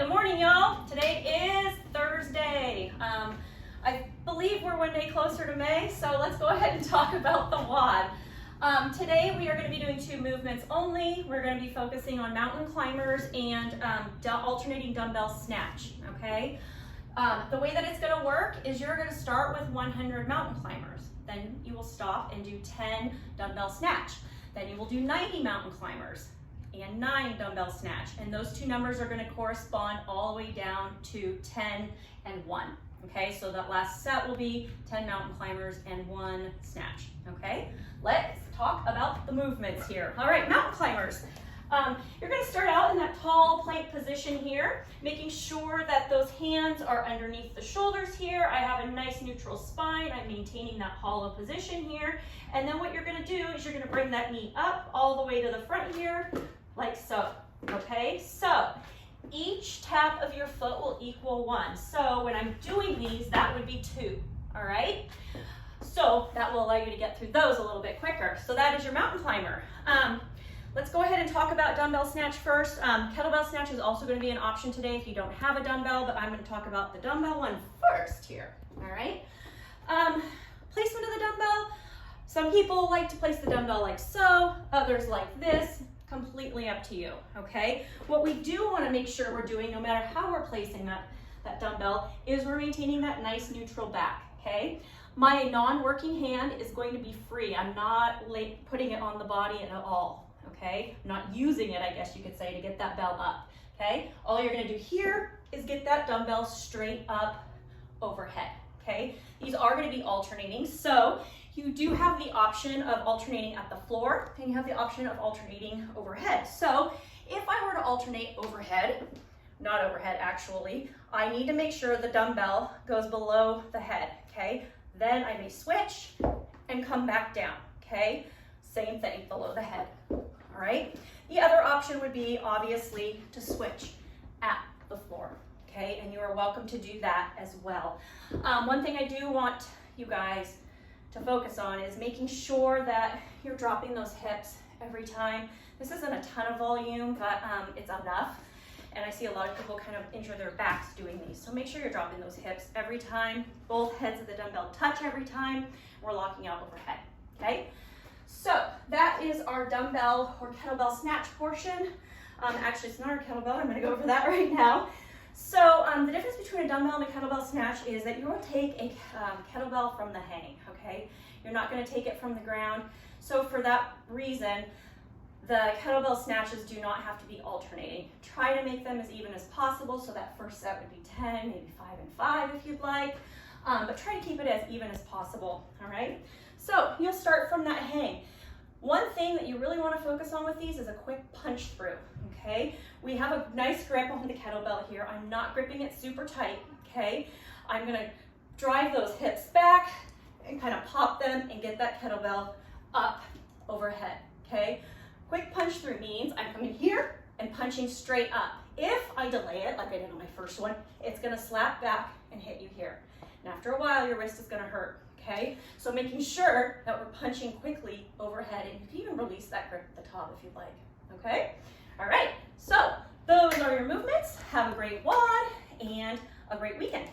Good morning, y'all. Today is Thursday. I believe we're one day closer to May, so let's go ahead and talk about the WOD. Today we are going to be doing two movements only. We're going to be focusing on mountain climbers and alternating dumbbell snatch, okay? The way that it's going to work is you're going to start with 100 mountain climbers. Then you will stop and do 10 dumbbell snatch. Then you will do 90 mountain climbers and 9 dumbbell snatch. And those two numbers are going to correspond all the way down to 10 and 1. Okay, so that last set will be 10 mountain climbers and 1 snatch. Okay, let's talk about the movements here. All right, mountain climbers. You're going to start out in that tall plank position here, making sure that those hands are underneath the shoulders here. I have a nice neutral spine. I'm maintaining that hollow position here. And then what you're going to do is you're going to bring that knee up all the way to the front here, like so. Okay, so each tap of your foot will equal 1. So when I'm doing these, that would be 2. All right. So that will allow you to get through those a little bit quicker. So that is your mountain climber. Let's go ahead and talk about dumbbell snatch first. Kettlebell snatch is also going to be an option today if you don't have a dumbbell, but I'm going to talk about the dumbbell one first here. All right. Placement of the dumbbell. Some people like to place the dumbbell like so, others like this. Completely up to you, okay? What we do want to make sure we're doing, no matter how we're placing that dumbbell, is we're maintaining that nice neutral back, okay? My non-working hand is going to be free. I'm not putting it on the body at all, okay? I'm not using it, I guess you could say, to get that bell up, okay? All you're going to do here is get that dumbbell straight up overhead, okay? These are going to be alternating, so you do have the option of alternating at the floor, and you have the option of alternating overhead. So if I were to alternate overhead, not overhead actually, I need to make sure the dumbbell goes below the head, okay? Then I may switch and come back down, okay? Same thing, below the head, all right? The other option would be obviously to switch at the floor, okay? And you are welcome to do that as well. One thing I do want you guys to focus on is making sure that you're dropping those hips every time. This isn't a ton of volume, but it's enough. And I see a lot of people kind of injure their backs doing these. So make sure you're dropping those hips every time. Both heads of the dumbbell touch every time. We're locking out overhead, okay? So that is our dumbbell or kettlebell snatch portion. Actually, it's not our kettlebell. I'm gonna go over that right now. So the difference between a dumbbell and a kettlebell snatch is that you will take a kettlebell from the hang, okay? You're not going to take it from the ground. So for that reason, the kettlebell snatches do not have to be alternating. Try to make them as even as possible, so that first set would be 10, maybe 5 and 5 if you'd like, but try to keep it as even as possible, all right? So you'll start from that hang. One thing that you really want to focus on with these is a quick punch through, okay? We have a nice grip on the kettlebell here. I'm not gripping it super tight, okay? I'm going to drive those hips back and kind of pop them and get that kettlebell up overhead, okay? Quick punch through means I'm coming here and punching straight up. If I delay it, like I did on my first one, it's going to slap back and hit you here. And after a while, your wrist is going to hurt. Okay, so making sure that we're punching quickly overhead, and you can even release that grip at the top if you'd like. Okay, all right, so those are your movements. Have a great WOD and a great weekend.